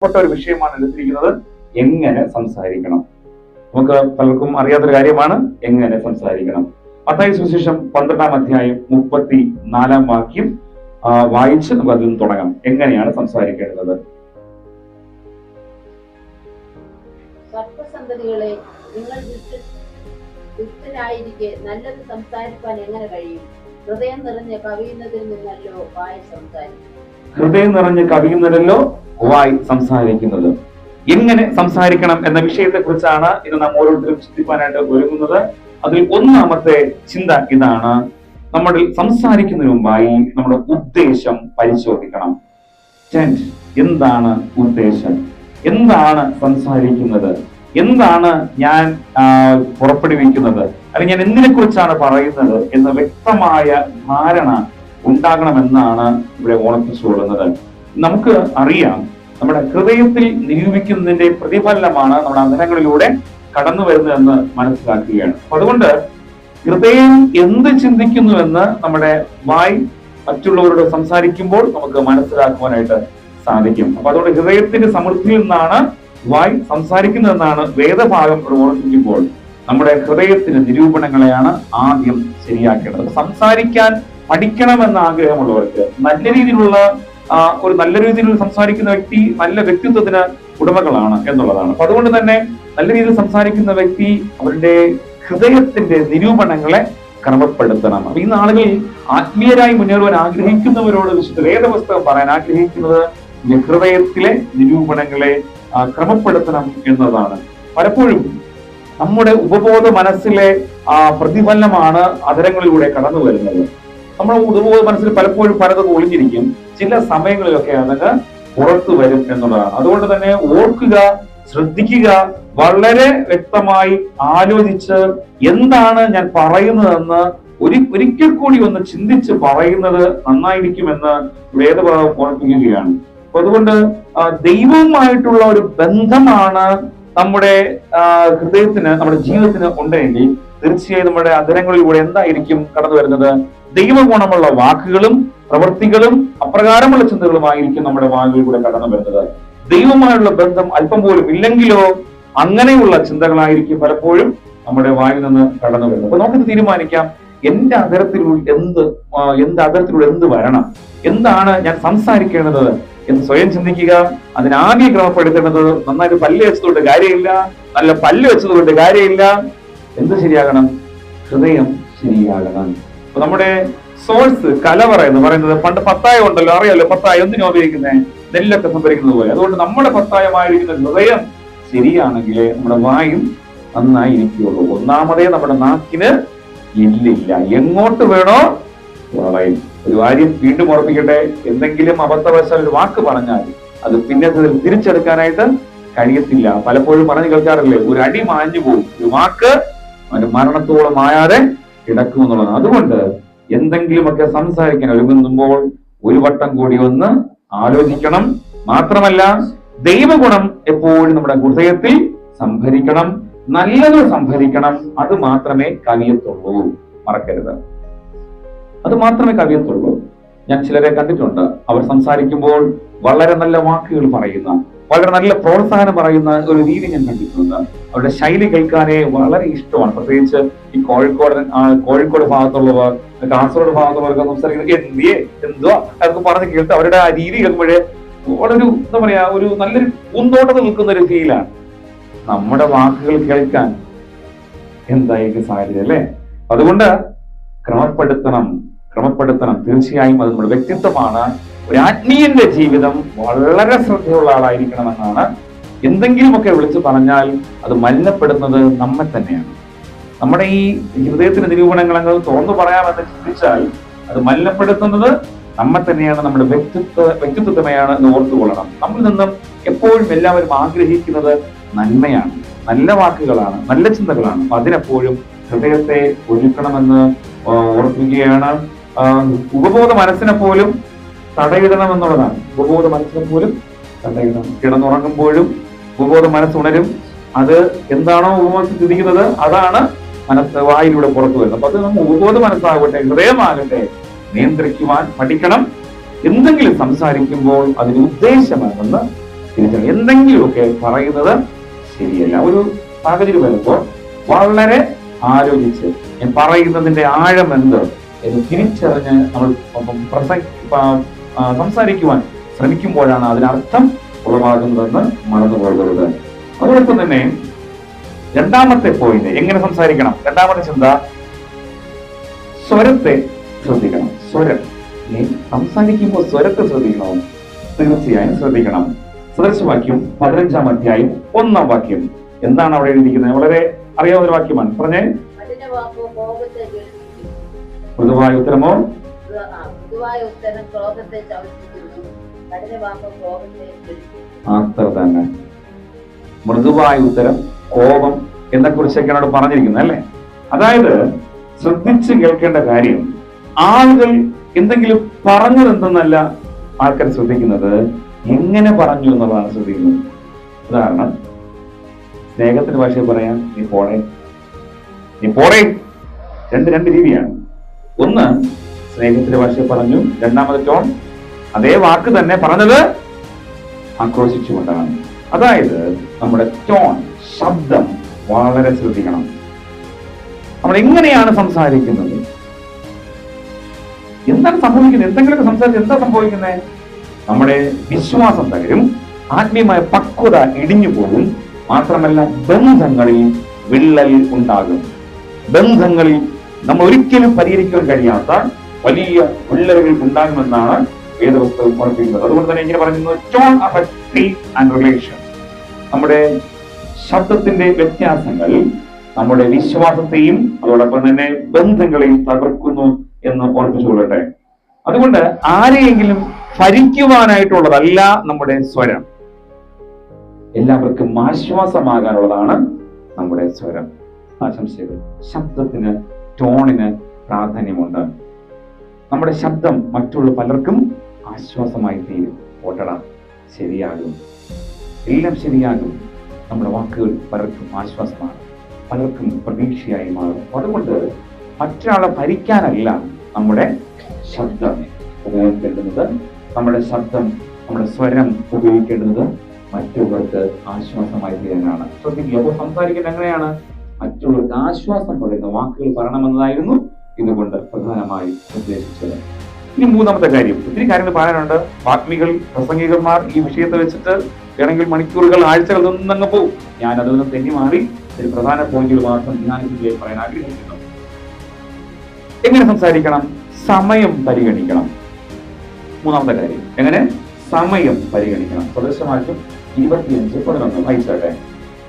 പ്പെട്ട ഒരു വിഷയമാണ് എടുത്തിരിക്കുന്നത്. എങ്ങനെ സംസാരിക്കണം. നമുക്ക് പലർക്കും അറിയാത്തൊരു കാര്യമാണ് എങ്ങനെ സംസാരിക്കണം. മത്തായി സുവിശേഷം 12-ാം അധ്യായം 34-ാം വാക്യം വായിച്ച് നമുക്ക് അതിൽ നിന്ന് തുടങ്ങാം. എങ്ങനെയാണ് സംസാരിക്കേണ്ടത്? സർപ്പസന്തതികളെ, നിങ്ങൾ ദുഷ്ടരായിരിക്കെ നല്ലത് സംസാരിക്കാൻ എങ്ങനെ കഴിയും? ഹൃദയം നിറഞ്ഞ് കവിയുന്നതിൽ നിന്നല്ലോ വായ് സംസാരിക്കും. ഹൃദയം നിറഞ്ഞ് കവിയുന്നതല്ലോ വായ് സംസാരിക്കുന്നത്. എങ്ങനെ സംസാരിക്കണം എന്ന വിഷയത്തെ കുറിച്ചാണ് ഇത് നാം ഓരോരുത്തരും ചിന്തിക്കാനായിട്ട് ഒരുങ്ങുന്നത്. അതിൽ ഒന്നാമത്തെ ചിന്ത ഇതാണ്: നമ്മൾ സംസാരിക്കുന്നതിന് മുമ്പായി നമ്മുടെ ഉദ്ദേശം പരിശോധിക്കണം. എന്താണ് ഉദ്ദേശം? എന്താണ് സംസാരിക്കുന്നത്? എന്താണ് ഞാൻ പുറപ്പെടുവിക്കുന്നത്? അല്ലെങ്കിൽ ഞാൻ എന്തിനെ കുറിച്ചാണ് പറയുന്നത് എന്ന വ്യക്തമായ ധാരണ ഉണ്ടാകണമെന്നാണ് ഇവിടെ ഓർമ്മിപ്പിച്ചുകൊള്ളുന്നത്. നമുക്ക് അറിയാം, നമ്മുടെ ഹൃദയത്തിൽ നിരൂപിക്കുന്നതിന്റെ പ്രതിഫലനമാണ് നമ്മുടെ അധരങ്ങളിലൂടെ കടന്നു വരുന്നതെന്ന് മനസ്സിലാക്കുകയാണ്. അതുകൊണ്ട് ഹൃദയം എന്ത് ചിന്തിക്കുന്നുവെന്ന് നമ്മുടെ വായ് മറ്റുള്ളവരോട് സംസാരിക്കുമ്പോൾ നമുക്ക് മനസ്സിലാക്കുവാനായിട്ട് സാധിക്കും. അപ്പൊ അതുകൊണ്ട് ഹൃദയത്തിന്റെ സമൃദ്ധിയിൽ നിന്നാണ് വായ് സംസാരിക്കുന്നതെന്നാണ് വേദഭാഗം ഓർമ്മിപ്പിക്കുമ്പോൾ നമ്മുടെ ഹൃദയത്തിന്റെ നിരൂപണങ്ങളെയാണ് ആദ്യം ശരിയാക്കേണ്ടത്. സംസാരിക്കാൻ പഠിക്കണമെന്ന ആഗ്രഹമുള്ളവർക്ക്, നല്ല രീതിയിലുള്ള നല്ല രീതിയിൽ സംസാരിക്കുന്ന വ്യക്തി നല്ല വ്യക്തിത്വത്തിന് ഉടമകളാണ് എന്നുള്ളതാണ്. അപ്പൊ അതുകൊണ്ട് തന്നെ നല്ല രീതിയിൽ സംസാരിക്കുന്ന വ്യക്തി അവരുടെ ഹൃദയത്തിന്റെ നിരൂപണങ്ങളെ ക്രമപ്പെടുത്തണം. അപ്പൊ ഈ നാളുകളിൽ ആത്മീയരായി മുന്നേറുവാൻ ആഗ്രഹിക്കുന്നവരോട് വിശുദ്ധ വേദപുസ്തകം പറയാൻ ആഗ്രഹിക്കുന്നത് ഹൃദയത്തിലെ നിരൂപണങ്ങളെ ക്രമപ്പെടുത്തണം എന്നതാണ്. പലപ്പോഴും നമ്മുടെ ഉപബോധ മനസ്സിലെ പ്രതിഫലനമാണ് അധരങ്ങളിലൂടെ കടന്നു വരുന്നത്. നമ്മുടെ ഉപബോധ മനസ്സിൽ പലപ്പോഴും പലതും ഒളിഞ്ഞിരിക്കും. ചില സമയങ്ങളിലൊക്കെ അതൊക്കെ പുറത്തു വരും എന്നുള്ളതാണ്. അതുകൊണ്ട് തന്നെ ഓർക്കുക, ശ്രദ്ധിക്കുക, വളരെ വ്യക്തമായി ആലോചിച്ച് എന്താണ് ഞാൻ പറയുന്നതെന്ന് ഒരിക്കൽ കൂടി ഒന്ന് ചിന്തിച്ച് പറയുന്നത് നന്നായിരിക്കുമെന്ന് വേദഭാഗം ഓർമ്മിപ്പിക്കുകയാണ്. അപ്പൊ അതുകൊണ്ട് ദൈവവുമായിട്ടുള്ള ഒരു ബന്ധമാണ് നമ്മുടെ ഹൃദയത്തിന്, നമ്മുടെ ജീവിതത്തിന് ഉണ്ടെങ്കിൽ തീർച്ചയായും നമ്മുടെ അധരങ്ങളിലൂടെ എന്തായിരിക്കും കടന്നു വരുന്നത്? ദൈവഗുണമുള്ള വാക്കുകളും പ്രവൃത്തികളും അപ്രകാരമുള്ള ചിന്തകളുമായിരിക്കും നമ്മുടെ വാക്കുകളിലൂടെ കടന്നു വരുന്നത്. ദൈവമായുള്ള ബന്ധം അല്പം പോലും ഇല്ലെങ്കിലോ അങ്ങനെയുള്ള ചിന്തകളായിരിക്കും പലപ്പോഴും നമ്മുടെ വായിൽ നിന്ന് കടന്നു വരുന്നത്. അപ്പൊ നമുക്കിത് തീരുമാനിക്കാം, എന്റെ അധരത്തിലൂടെ എന്ത് വരണം, എന്താണ് ഞാൻ സംസാരിക്കേണ്ടത് എന്ന് സ്വയം ചിന്തിക്കുക. അതിനാദ്യം ക്രമപ്പെടുത്തേണ്ടത് നന്നായിട്ട് പല്ല് വെച്ചതുകൊണ്ട് കാര്യമില്ല, നല്ല പല്ല് വെച്ചതുകൊണ്ട് കാര്യമില്ല. എന്ത് ശരിയാകണം? ഹൃദയം ശരിയാകണം. അപ്പൊ നമ്മുടെ സോഴ്സ് കലവറ എന്ന് പറയുന്നത്, പണ്ട് പത്തായം ഉണ്ടല്ലോ, അറിയാലോ പത്തായം എന്തിനാ ഉപയോഗിക്കുന്നത്? നെല്ലൊക്കെ സംഭരിക്കുന്നത് പോലെ. അതുകൊണ്ട് നമ്മുടെ പത്തായമായിരിക്കുന്ന ഹൃദയം ശരിയാണെങ്കിലേ നമ്മുടെ വായും നന്നായി ഇരിക്കുകയുള്ളൂ. ഒന്നാമതേ നമ്മുടെ നാക്കിന് ഇല്ലില്ല, എങ്ങോട്ട് വേണോ പറയും. ഒരു കാര്യം വീണ്ടും ഓർപ്പിക്കട്ടെ, എന്തെങ്കിലും അബദ്ധവശാൽ ഒരു വാക്ക് പറഞ്ഞാൽ അത് പിന്നെ തിരിച്ചെടുക്കാനായിട്ട് കഴിയത്തില്ല. പലപ്പോഴും പറഞ്ഞു കേൾക്കാറില്ലേ, ഒരു അടി മാഞ്ഞു പോകും, ഒരു വാക്ക് അവന്റെ മരണത്തോളം മായാതെ കിടക്കും എന്നുള്ളതാണ്. അതുകൊണ്ട് എന്തെങ്കിലുമൊക്കെ സംസാരിക്കാൻ ഒരുങ്ങുമ്പോൾ ഒരു വട്ടം കൂടി ഒന്ന് ആലോചിക്കണം. മാത്രമല്ല ദൈവഗുണം എപ്പോഴും നമ്മുടെ ഹൃദയത്തിൽ സംഭരിക്കണം, നല്ലത് സംഭരിക്കണം. അത് മാത്രമേ കവിയത്തുള്ളൂ, മറക്കരുത്. അത് മാത്രമേ കവിയത്തുള്ളൂ. ഞാൻ ചിലരെ കണ്ടിട്ടുണ്ട്, അവർ സംസാരിക്കുമ്പോൾ വളരെ നല്ല വാക്കുകൾ പറയുന്ന, വളരെ നല്ല പ്രോത്സാഹനം പറയുന്ന ഒരു രീതി ഞാൻ കണ്ടിട്ടുണ്ട്. അവരുടെ ശൈലി കേൾക്കാനേ വളരെ ഇഷ്ടമാണ്. പ്രത്യേകിച്ച് ഈ കോഴിക്കോട് ഭാഗത്തുള്ളവർ, കാസർഗോഡ് ഭാഗത്തുള്ളവർക്ക് സംസാരിക്കുന്നത് എന്തുവാ അതൊക്കെ പറഞ്ഞ് കേട്ട് അവരുടെ ആ രീതി കേൾക്കുമ്പോഴേ വളരെ എന്താ പറയാ, ഒരു നല്ലൊരു പൂന്തോട്ടത്തിൽ നിൽക്കുന്ന ഒരു ഫീലാണ്. നമ്മുടെ വാക്കുകൾ കേൾക്കാൻ എന്തായിരിക്കും സാഹചര്യം അല്ലേ? അതുകൊണ്ട് ക്രമപ്പെടുത്തണം. തീർച്ചയായും അത് നമ്മുടെ വ്യക്തിത്വമാണ്. ഒരു ആത്മീയന്റെ ജീവിതം വളരെ ശ്രദ്ധയുള്ള ആളായിരിക്കണമെന്നാണ്. എന്തെങ്കിലുമൊക്കെ വിളിച്ചു പറഞ്ഞാൽ അത് മലിനപ്പെടുന്നത് നമ്മെ തന്നെയാണ്. നമ്മുടെ ഈ ഹൃദയത്തിന്റെ നിരൂപണങ്ങൾ തുറന്നു പറയാമെന്ന് ചിന്തിച്ചാൽ അത് മലിനപ്പെടുത്തുന്നത് നമ്മെ തന്നെയാണ്, നമ്മുടെ വ്യക്തിത്വത്തെയാണ് എന്ന് ഓർത്തുകൊള്ളണം. നമ്മിൽ നിന്നും എപ്പോഴും എല്ലാവരും ആഗ്രഹിക്കുന്നത് നന്മയാണ്, നല്ല വാക്കുകളാണ്, നല്ല ചിന്തകളാണ്. അപ്പൊ അതിനെപ്പോഴും ഹൃദയത്തെ ഒരുക്കണമെന്ന് ഓർപ്പിക്കുകയാണ്. ഉപബോധ മനസ്സിനെ പോലും തടയിടണം എന്നുള്ളതാണ്. ഉപബോധ മനസ്സിനെ പോലും തടയിടണം. കിടന്നുറങ്ങുമ്പോഴും ഉപബോധ മനസ്സുണരും. അത് എന്താണോ ഉപബോധത്തിൽ ചിന്തിക്കുന്നത് അതാണ് വായിലൂടെ പുറത്തു വരുന്നത്. അപ്പൊ അത് നമ്മൾ ഉപബോധ മനസ്സാകട്ടെ, ഹൃദയമാകട്ടെ, നിയന്ത്രിക്കുവാൻ പഠിക്കണം. എന്തെങ്കിലും സംസാരിക്കുമ്പോൾ അതിന് ഉദ്ദേശമെന്ന് തിരിച്ചറിയണം. എന്തെങ്കിലുമൊക്കെ പറയുന്നത് ശരിയല്ല. ഒരു സാഹചര്യം വരുമ്പോൾ വളരെ ആലോചിച്ച് ഞാൻ പറയുന്നതിന്റെ ആഴം എന്ത് എന്ന് തിരിച്ചറിഞ്ഞ് നമ്മൾ സംസാരിക്കുവാൻ ശ്രമിക്കുമ്പോഴാണ് അതിനർത്ഥം ഉളവാകുന്നതെന്ന് മറന്നു പോകരുത്. അതോടൊപ്പം തന്നെ രണ്ടാമത്തെ പോയിന്റ്, എങ്ങനെ സംസാരിക്കണം? രണ്ടാമത്തെ ചിന്ത, സ്വരത്തെ ശ്രദ്ധിക്കണം. സ്വരം, നീ സംസാരിക്കുമ്പോൾ സ്വരത്തെ ശ്രദ്ധിക്കണം, തീർച്ചയായും ശ്രദ്ധിക്കണം. സദൃശവാക്യം 15-ാം അധ്യായം 1-ാം വാക്യം എന്താണ് അവിടെ എഴുതിയിരിക്കുന്നത്? വളരെ അറിയാവുന്ന ഒരു വാക്യമാണ്. പറഞ്ഞേ. മൃദുവായ ഉത്തരമോ? അത്ര തന്നെ. മൃദുവായ ഉത്തരം, കോപം എന്നെ കുറിച്ചൊക്കെയാണ് അവിടെ പറഞ്ഞിരിക്കുന്നത് അല്ലെ. അതായത് ശ്രദ്ധിച്ച് കേൾക്കേണ്ട കാര്യം, ആളുകൾ എന്തെങ്കിലും പറഞ്ഞതെന്തെന്നല്ല ആൾക്കാർ ശ്രദ്ധിക്കുന്നത്, എങ്ങനെ പറഞ്ഞു എന്നുള്ളതാണ് ശ്രദ്ധിക്കുന്നത്. ഉദാഹരണം, സ്നേഹത്തിന്റെ ഭാഷയിൽ പറയാം, നീ പോടേ, നീ പോടേ. രണ്ട് രീതിയാണ്. ഒന്ന് സ്നേഹത്തിന്റെ ഭാഷയിൽ പറഞ്ഞു, രണ്ടാമത്തെ ടോൺ അതേ വാക്ക് തന്നെ പറഞ്ഞത് ആക്രോശിച്ചുകൊണ്ടാണ്. അതായത് നമ്മുടെ ടോൺ, ശബ്ദം വളരെ ശ്രദ്ധിക്കണം. നമ്മൾ എങ്ങനെയാണ് സംസാരിക്കുന്നത്, എന്താണ് സംഭവിക്കുന്നത്? എന്തെങ്കിലുമൊക്കെ സംസാരിച്ച് എന്താ സംഭവിക്കുന്നത്? നമ്മുടെ വിശ്വാസം തകരും, ആത്മീയമായ പക്വത ഇടിഞ്ഞു പോകും, മാത്രമല്ല ബന്ധങ്ങളിൽ വിള്ളൽ ഉണ്ടാകും. ബന്ധങ്ങളിൽ നമ്മൾ ഒരിക്കലും പരിഹരിക്കാൻ കഴിയാത്ത വലിയ വിള്ളലുകൾ ഉണ്ടാകുമെന്നാണ് വേദപുസ്തകം ഉറപ്പിക്കുന്നത്. അതുകൊണ്ട് തന്നെ ഇങ്ങനെ പറയുന്നത്, tone affects faith and relation. നമ്മുടെ ശബ്ദത്തിന്റെ വ്യത്യാസങ്ങൾ നമ്മുടെ വിശ്വാസത്തെയും അതോടൊപ്പം തന്നെ ബന്ധങ്ങളെയും തകർക്കുന്നു എന്ന് ഓർപ്പിച്ചുകൊള്ളട്ടെ. അതുകൊണ്ട് ആരെയെങ്കിലും ഭരിക്കുവാനായിട്ടുള്ളതല്ല നമ്മുടെ സ്വരം, എല്ലാവർക്കും ആശ്വാസമാകാനുള്ളതാണ് നമ്മുടെ സ്വരം. ആശംസകൾ. ശബ്ദത്തിന്, ടോണിന് പ്രാധാന്യമുണ്ട്. നമ്മുടെ ശബ്ദം മറ്റുള്ള പലർക്കും ആശ്വാസമായി തീരും. ഓട്ടട, ശരിയാകും, എല്ലാം ശരിയാകും. നമ്മുടെ വാക്കുകൾ പലർക്കും ആശ്വാസമാണ്, പലർക്കും പ്രതീക്ഷയായി മാറും. അതുകൊണ്ട് മറ്റൊരാളെ ഭരിക്കാനല്ല നമ്മുടെ ശബ്ദം ഉപയോഗിക്കേണ്ടുന്നത്. നമ്മുടെ ശബ്ദം, നമ്മുടെ സ്വരം ഉപയോഗിക്കേണ്ടത് മറ്റുള്ളവർക്ക് ആശ്വാസമായി തീരാനാണ്. ശ്രദ്ധിക്കുക, അപ്പോൾ സംസാരിക്കുന്നത് എങ്ങനെയാണ്? മറ്റുള്ളവർക്ക് ആശ്വാസം പകരുന്ന വാക്കുകൾ പറയണമെന്നതായിരുന്നു ഇതുകൊണ്ട് പ്രധാനമായി ഉദ്ദേശിച്ചത്. ഇനി മൂന്നാമത്തെ കാര്യം, ഒത്തിരി കാര്യങ്ങൾ പറയാനുണ്ട്. വാഗ്മികൾ, പ്രസംഗികന്മാർ ഈ വിഷയത്തെ വെച്ചിട്ട് വേണമെങ്കിൽ മണിക്കൂറുകൾ, ആഴ്ചകൾ ഒന്നങ്ങ് പോകും. ഞാൻ അതിൽ നിന്ന് തെന്നി മാറി ഒരു പ്രധാന പോയിന്റുകൾ മാത്രം ഞാൻ ഇതിലേക്ക് പറയാൻ ആഗ്രഹിക്കുന്നു. എങ്ങനെ സംസാരിക്കണം? സമയം പരിഗണിക്കണം. മൂന്നാമത്തെ കാര്യം, എങ്ങനെ സമയം പരിഗണിക്കണം. സദൃശവാക്യം 25:11 വായിച്ചാട്ടെ.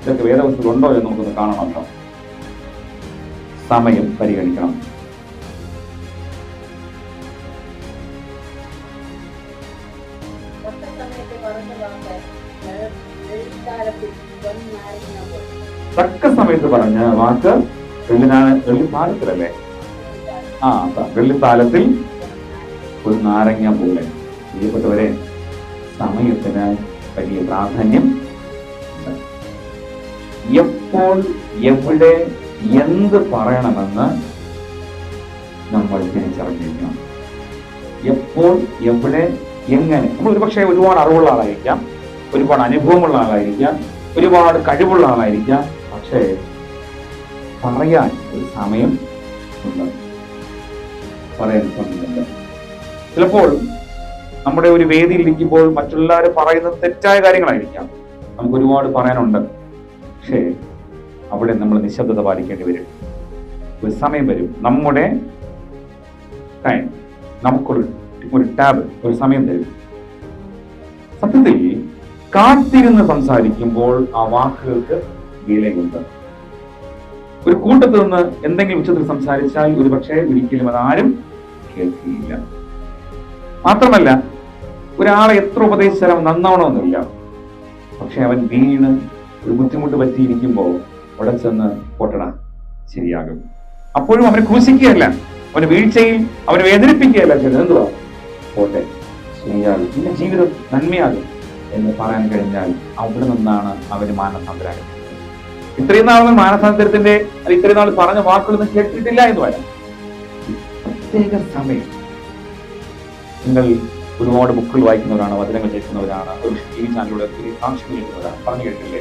ഇതൊക്കെ വേദപുസ്തകത്തിൽ ഉണ്ടോ എന്ന് നമുക്കൊന്ന് കാണണമല്ലോ. സമയം പരിഗണിക്കണം. തക്ക സമയത്ത് പറഞ്ഞ വാക്ക് വെള്ളിത്താലത്തിലല്ലേ? വെള്ളിത്താലത്തിൽ ഒരു നാരങ്ങ പോലെ. പ്രിയപ്പെട്ടവരെ, സമയത്തിന് വലിയ പ്രാധാന്യം ഉണ്ട്. എപ്പോൾ, എവിടെ, എന്ത് പറയണമെന്ന് നമ്മൾ തിരിച്ചറിഞ്ഞിരിക്കണം. എപ്പോൾ, എവിടെ, എങ്ങനെ. നമ്മൾ ഒരുപക്ഷെ ഒരുപാട് അറിവുള്ള ആളായിരിക്കാം, ഒരുപാട് അനുഭവമുള്ള ആളായിരിക്കാം, ഒരുപാട് കഴിവുള്ള ആളായിരിക്കാം. പക്ഷേ പറയാൻ ഒരു സമയം ഉണ്ട്, പറയാൻ സമയമുണ്ട്. ചിലപ്പോൾ നമ്മുടെ ഒരു വേദിയിൽ ഇരിക്കുമ്പോൾ മറ്റുള്ളവർ പറയുന്നത് തെറ്റായ കാര്യങ്ങളായിരിക്കാം, നമുക്ക് ഒരുപാട് പറയാനുണ്ട്. പക്ഷേ അവിടെ നമ്മൾ നിശബ്ദത പാലിക്കേണ്ടി വരും. ഒരു സമയം വരും, നമ്മുടെ ടൈം, നമുക്കൊരു ടാബ്, ഒരു സമയം തരും. സത്യത്തിൽ കാത്തിരുന്ന് സംസാരിക്കുമ്പോൾ ആ വാക്കുകൾക്ക് വിലയുണ്ട്. ഒരു കൂട്ടത്തിൽ നിന്ന് എന്തെങ്കിലും ഉച്ചത്തിൽ സംസാരിച്ചാൽ ഒരുപക്ഷെ ഒരിക്കലും അതാരും കേൾക്കുകയില്ല. മാത്രമല്ല, ഒരാളെ എത്ര ഉപദേശിച്ചാലും നന്നാവണമെന്നില്ല. പക്ഷെ അവൻ വീണ് ഒരു ബുദ്ധിമുട്ട് പറ്റിയിരിക്കുമ്പോൾ അവിടെ ചെന്ന് പൊട്ടണ ശരിയാകും. അപ്പോഴും അവനെ ക്രൂശിക്കുകയല്ല, അവന് വീഴ്ചയിൽ അവനെ വേദനിപ്പിക്കുകയല്ല ചെയ്യുന്നത്. എന്തുവാ? പോട്ടെ, ശരിയാകും, പിന്നെ ജീവിതം നന്മയാകും എന്ന് പറയാൻ കഴിഞ്ഞാൽ അവിടെ നിന്നാണ് അവന് മാനസാന്തരം. ഇത്രയും നാളൊന്നും മാനസാന്തരത്തിന്റെ ഇത്രയും നാൾ പറഞ്ഞ വാക്കുകളൊന്നും കേട്ടിട്ടില്ല എന്ന് പറയാം. പ്രത്യേക സമയം നിങ്ങൾ ഒരുപാട് ബുക്കുകൾ വായിക്കുന്നവരാണ്, വചനങ്ങൾ കേൾക്കുന്നവരാണ്, ഒരു TV ചാനലിലൂടെ ഒത്തിരി സാക്ഷ്യം കേൾക്കുന്നവരാണ്. പറഞ്ഞു കേട്ടില്ലേ,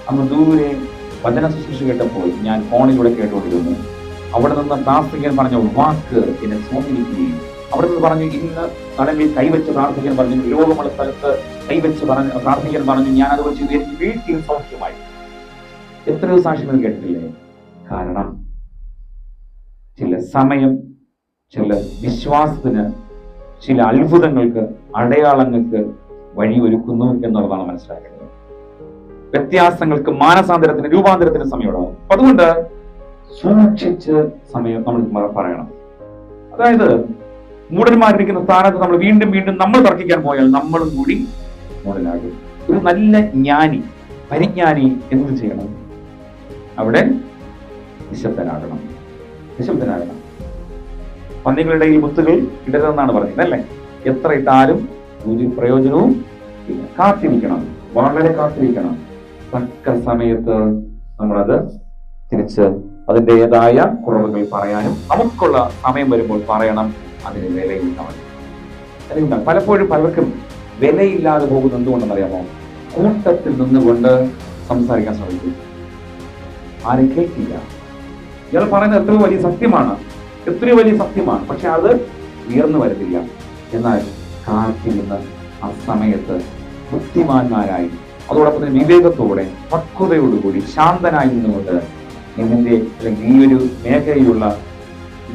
അന്ന് ദൂരെ വചന ശുശ്രൂഷ കേട്ടപ്പോൾ ഞാൻ ഫോണിലൂടെ കേട്ടുകൊണ്ടിരുന്നു. അവിടെ നിന്ന് പ്രാർത്ഥിക്കാൻ പറഞ്ഞ വാക്ക് എന്നെ സ്വാധീനിക്കുകയും അവിടെ നിന്ന് പറഞ്ഞു, ഇന്ന് തലമേൽ കൈവച്ച് പ്രാർത്ഥിക്കാൻ പറഞ്ഞു, രോഗമുള്ള സ്ഥലത്ത് കൈവച്ച് പ്രാർത്ഥിക്കാൻ പറഞ്ഞു. ഞാൻ അതുപോലെ ചെയ്തു, എനിക്ക് വീട്ടിൽ സൗഖ്യമായി. എത്രയോ സാക്ഷ്യങ്ങൾ കേട്ടിട്ടില്ലേ? കാരണം ചില സമയം, ചില വിശ്വാസത്തിന്, ചില അത്ഭുതങ്ങൾക്ക്, അടയാളങ്ങൾക്ക് വഴിയൊരുക്കുന്നു എന്നുള്ളതാണ് മനസ്സിലാക്കുന്നത്. വ്യത്യാസങ്ങൾക്ക്, മാനസാന്തരത്തിന്, രൂപാന്തരത്തിന് സമയമുണ്ടാവും. അതുകൊണ്ട് സൂക്ഷിച്ച് സമയം നമ്മൾ പറയണം. അതായത് മൂടന്മാരിരിക്കുന്ന സ്ഥാനത്ത് നമ്മൾ വീണ്ടും വീണ്ടും നമ്മൾ തർക്കിക്കാൻ പോയാൽ നമ്മളും കൂടി മൂടനാകും. ഒരു നല്ല ജ്ഞാനി, പരിജ്ഞാനി എന്ത് ചെയ്യണം? അവിടെ നിശബ്ദനാകണം. നിശബ്ദനാകണം. പന്നികളുടെ ഈ മുത്തുകൾ ഇടരുതെന്നാണ് പറഞ്ഞത് അല്ലേ? എത്ര ഇട്ടാലും ഒരു പ്രയോജനവും ഇല്ല. കാത്തിരിക്കണം, വളരെ കാത്തിരിക്കണം. തക്ക സമയത്ത് നമ്മളത് തിരിച്ച് അതിൻ്റെതായ കുറവുകൾ പറയാനും നമുക്കുള്ള സമയം വരുമ്പോൾ പറയണം. അതിന് വിലയുണ്ടാവും. പലപ്പോഴും പലർക്കും വിലയില്ലാതെ പോകുന്നത് എന്തുകൊണ്ടെന്ന് അറിയാമോ? കൂട്ടത്തിൽ നിന്നുകൊണ്ട് സംസാരിക്കാൻ ശ്രമിക്കും. ആരും കേൾക്കില്ല. ഇയാൾ പറയുന്നത് എത്രയോ വലിയ സത്യമാണ്, എത്രയോ വലിയ സത്യമാണ്. പക്ഷെ അത് ഉയർന്നു വരുന്നില്ല. എന്നാൽ കാത്തിരുന്ന് ആ സമയത്ത് ബുദ്ധിമാന്മാരായി, അതോടൊപ്പം തന്നെ വിവേകത്തോടെ, പക്വതയോടുകൂടി, ശാന്തനായി നിന്നുകൊണ്ട് ഇതിന്റെ അല്ലെങ്കിൽ ഈ ഒരു മേഖലയിലുള്ള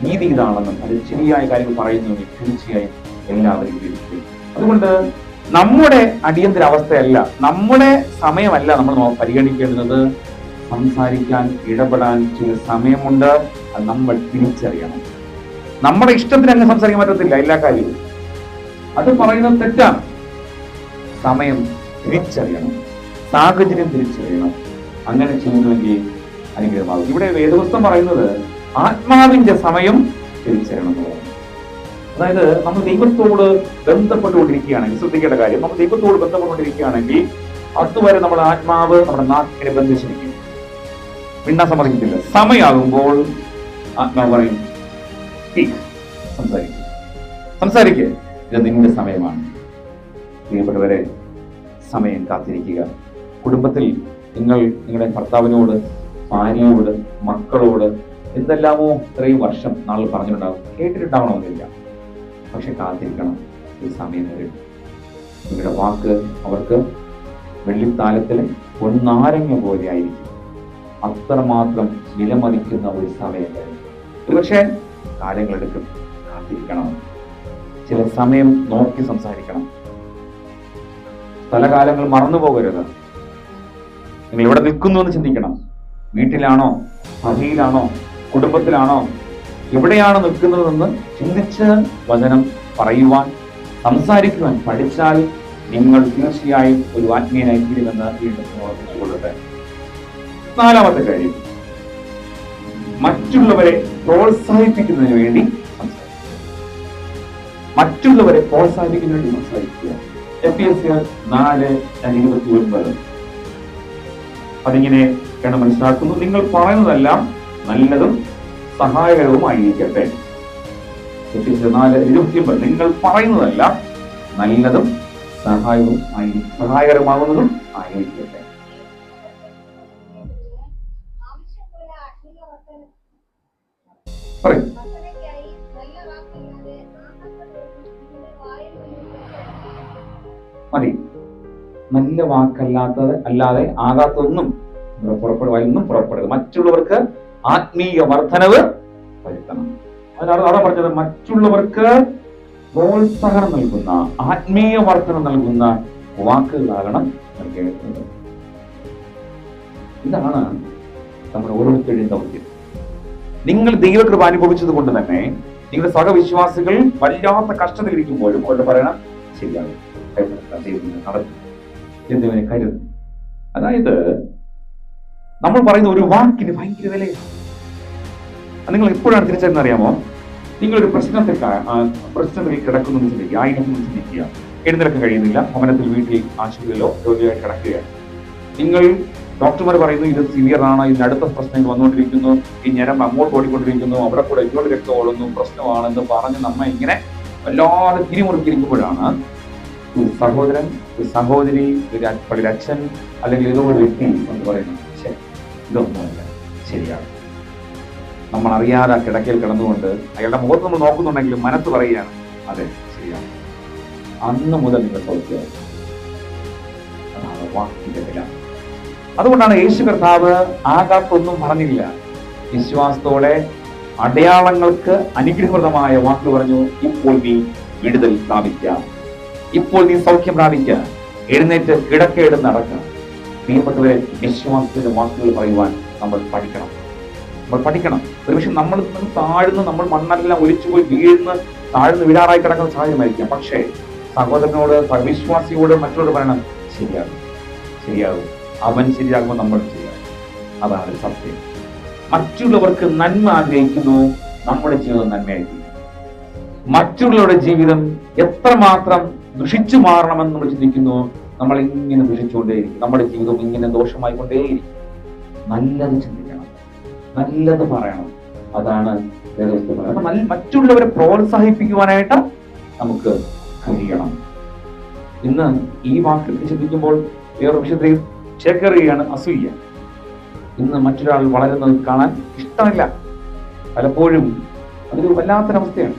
നീതി ഇതാണെന്നും അത് ശരിയായ കാര്യങ്ങൾ പറയുന്നുവെങ്കിൽ തീർച്ചയായും എല്ലാവരും തിരിച്ചു. അതുകൊണ്ട് നമ്മുടെ അടിയന്തര അവസ്ഥയല്ല, നമ്മുടെ സമയമല്ല നമ്മൾ പരിഗണിക്കേണ്ടത്. സംസാരിക്കാൻ, ഇടപെടാൻ ചില സമയമുണ്ട്. അത് നമ്മൾ തിരിച്ചറിയണം. നമ്മുടെ ഇഷ്ടത്തിന് അങ്ങ് സംസാരിക്കാൻ പറ്റത്തില്ല എല്ലാ കാര്യവും. അത് പറയുന്നത് തെറ്റാണ്. സമയം തിരിച്ചറിയണം, സാഹചര്യം തിരിച്ചറിയണം. അങ്ങനെ ചെയ്യുന്നുവെങ്കിൽ അനുഗ്രഹമാകും. ഇവിടെ വേദപുസ്തകം പറയുന്നത് ആത്മാവിന്റെ സമയം തിരിച്ചറിയണം എന്നുള്ളതാണ്. അതായത് നമ്മൾ ദൈവത്തോട് ബന്ധപ്പെട്ടുകൊണ്ടിരിക്കുകയാണെങ്കിൽ, ശ്രദ്ധിക്കേണ്ട കാര്യം, നമ്മൾ ദൈവത്തോട് ബന്ധപ്പെട്ടുകൊണ്ടിരിക്കുകയാണെങ്കിൽ അതുവരെ നമ്മുടെ ആത്മാവ് നമ്മുടെ നാക്കിനെ ബന്ധിച്ചിരിക്കും, മിണ്ടാൻ സമ്മതിക്കത്തില്ല. സമയമാകുമ്പോൾ ആത്മാവ് പറയും, സംസാരിക്കുക, ഇത് നിന്റെ സമയമാണ്. പ്രിയപ്പെട്ടവരെ, സമയം കാത്തിരിക്കുക. കുടുംബത്തിൽ നിങ്ങൾ നിങ്ങളുടെ ഭർത്താവിനോട്, ഭാര്യയോട്, മക്കളോട് എന്തെല്ലാമോ ഇത്രയും വർഷം നാളെ പറഞ്ഞിട്ടുണ്ടാവും, കേട്ടിട്ടുണ്ടാവണമെന്നില്ല. പക്ഷെ കാത്തിരിക്കണം, ഈ സമയം വരും. നിങ്ങളുടെ വാക്ക് അവർക്ക് വെള്ളിത്താലത്തിലെ പൊന്നാരങ്ങ പോലെ ആയിരിക്കും. അത്രമാത്രം വിലമതിക്കുന്ന ഒരു സമയം വരും. ഒരുപക്ഷെ കാലങ്ങളെടുക്കും. കാത്തിരിക്കണം. ചില സമയം നോക്കി സംസാരിക്കണം. സ്ഥലകാലങ്ങൾ മറന്നു പോകരുത്. നിങ്ങൾ എവിടെ നിൽക്കുന്നു എന്ന് ചിന്തിക്കണം. വീട്ടിലാണോ, സഭയിലാണോ, കുടുംബത്തിലാണോ, എവിടെയാണ് നിൽക്കുന്നതെന്ന് ചിന്തിച്ച് വചനം പറയുവാൻ, സംസാരിക്കുവാൻ പഠിച്ചാൽ നിങ്ങൾ തീർച്ചയായും ഒരു ആത്മീയനായി തീരുമെന്ന് വീണ്ടും ഓർമ്മിച്ചുകൊള്ളട്ടെ. നാലാമത്തെ കാര്യം, മറ്റുള്ളവരെ പ്രോത്സാഹിപ്പിക്കുന്നതിന് വേണ്ടി സംസാരിക്കുക. മറ്റുള്ളവരെ പ്രോത്സാഹിപ്പിക്കുന്നതിന് വേണ്ടി സംസാരിക്കുക. എഫെസ്യർ 4:29 അതിങ്ങനെ ആണ് മനസ്സിലാക്കുന്നു. നിങ്ങൾ പറയുന്നതെല്ലാം നല്ലതും സഹായകരവുമായിരിക്കട്ടെ. എഫെസ്യർ 4:29 നിങ്ങൾ പറയുന്നതെല്ലാം നല്ലതും സഹായകരമാകുന്നതും ആയിരിക്കട്ടെ. പറയും. മതി. നല്ല അല്ലാതെ ആകാത്തൊന്നും പുറപ്പെടരുത്. മറ്റുള്ളവർക്ക് ആത്മീയ വർധനവ് വരുത്തണം. അതാണ് പറഞ്ഞത്, മറ്റുള്ളവർക്ക് പ്രോത്സാഹനം നൽകുന്ന, ആത്മീയ വർധന നൽകുന്ന വാക്കുകളാകണം നൽകേണ്ടത്. ഇതാണ് നമ്മുടെ ഓരോരുത്തരുടെയും ദൗത്യം. നിങ്ങൾ ദൈവകൃപ അനുഭവിച്ചത് കൊണ്ട് തന്നെ നിങ്ങളുടെ സഹവിശ്വാസികൾ വല്ലാത്ത കഷ്ടതയിലിരിക്കുമ്പോഴും അവരുടെ പറയണം, ശരിയാണ്, ദൈവത്തിനെ കരുതും. അതായത് നമ്മൾ പറയുന്ന ഒരു വാക്കിന് ഭയങ്കര വിലയാണ്. നിങ്ങൾ എപ്പോഴാണ് തിരിച്ചറിയുന്നത് അറിയാമോ? നിങ്ങളൊരു പ്രശ്നത്തിൽ കിടക്കുന്നു എന്ന് ചിന്തിക്കുക, ആയിരിക്കും ചിന്തിക്കുക, എഴുന്നേൽക്കാൻ കഴിയുന്നില്ല, ഭവനത്തിൽ, വീട്ടിൽ, ആശുപത്രിയിലോ രോഗിയായിട്ട് കിടക്കുകയാണ്. നിങ്ങൾ ഡോക്ടർമാർ പറയുന്നു ഇത് സിവിയർ ആണ്, ഇതിന് അടുത്ത പ്രശ്നങ്ങൾ വന്നുകൊണ്ടിരിക്കുന്നു, ഈ ഞരമ്പ് അങ്ങോട്ട് ഓടിക്കൊണ്ടിരിക്കുന്നു, അവിടെ കൂടെ ഇങ്ങോട്ട് രക്തം ഓടുന്നു, പ്രശ്നമാണെന്ന് പറഞ്ഞ് നമ്മെ ഇങ്ങനെ വല്ലാതെ പിരിമുറുക്കിയിരിക്കുമ്പോഴാണ് ഒരു സഹോദരൻ, ഒരു സഹോദരി, ഒരു അച്ഛൻ അല്ലെങ്കിൽ ഏതോ ഒരു വ്യക്തി എന്ന് പറയുന്നത് ഇതൊന്നുമല്ല ശരിയാണ്. നമ്മൾ അറിയാതെ കിടക്കയിൽ കിടന്നുകൊണ്ട് അയാളുടെ മുഖത്ത് നമ്മൾ നോക്കുന്നുണ്ടെങ്കിലും മനസ്സ് പറയുകയാണ് അതെ ശരിയാണ്, അന്ന് മുതൽ നിങ്ങൾ സൗഖ്യമായി. അതാണ് വാക്കിന്റെ വില. അതുകൊണ്ടാണ് യേശു കർത്താവ് ആകാത്തൊന്നും പറഞ്ഞില്ല. വിശ്വാസത്തോടെ അടയാളങ്ങൾക്ക് അനുഗ്രഹപ്രദമായ വാക്ക് പറഞ്ഞു, ഇപ്പോൾ നീ വിടുതൽ പ്രാപിക്കാം, ഇപ്പോൾ നീ സൗഖ്യം പ്രാപിക്കുക, എഴുന്നേറ്റ് കിടക്കയെടുത്ത് നടക്കുക. പ്രിയപ്പെട്ടവരെ, വിശ്വാസത്തിന്റെ വാക്കുകൾ പറയുവാൻ നമ്മൾ പഠിക്കണം. ഒരുപക്ഷെ നമ്മൾ താഴ്ന്ന് നമ്മൾ മണ്ണെല്ലാം ഒലിച്ചുപോയി വീഴുന്ന താഴ്ന്ന് വീഴാറായി കിടക്കുന്ന സാഹചര്യമായിരിക്കാം. പക്ഷേ സഹോദരനോട്, വിശ്വാസിയോട് മറ്റുള്ളവർ പറയണം ശരിയാകും, അവൻ ശരിയാകുമ്പോൾ നമ്മൾ ശരിയാകും. അതാണ് സത്യം. മറ്റുള്ളവർക്ക് നന്മ ആഗ്രഹിക്കുന്നു, നമ്മുടെ ജീവിതം നന്മയായിരിക്കും. മറ്റുള്ളവരുടെ ജീവിതം എത്രമാത്രം ദുഷിച്ചു മാറണമെന്ന് നമ്മൾ ചിന്തിക്കുന്നു, നമ്മൾ ഇങ്ങനെ ദുഷിച്ചുകൊണ്ടേയിരിക്കും. നമ്മുടെ ജീവിതം ഇങ്ങനെ ദോഷമായിക്കൊണ്ടേയിരിക്കും. നല്ലത് ചിന്തിക്കണം, നല്ലത് പറയണം. അതാണ് മറ്റുള്ളവരെ പ്രോത്സാഹിപ്പിക്കുവാനായിട്ട് നമുക്ക് കഴിയണം. ഇന്ന് ഈ വാക്കിൽ ചിന്തിക്കുമ്പോൾ വേറൊരു വിഷയത്തിൽ ചേക്കേറുകയാണ് അസൂയ. ഇന്ന് മറ്റൊരാൾ വളരുന്നത് കാണാൻ ഇഷ്ടമല്ല. പലപ്പോഴും അതൊരു വല്ലാത്തൊരവസ്ഥയാണ്.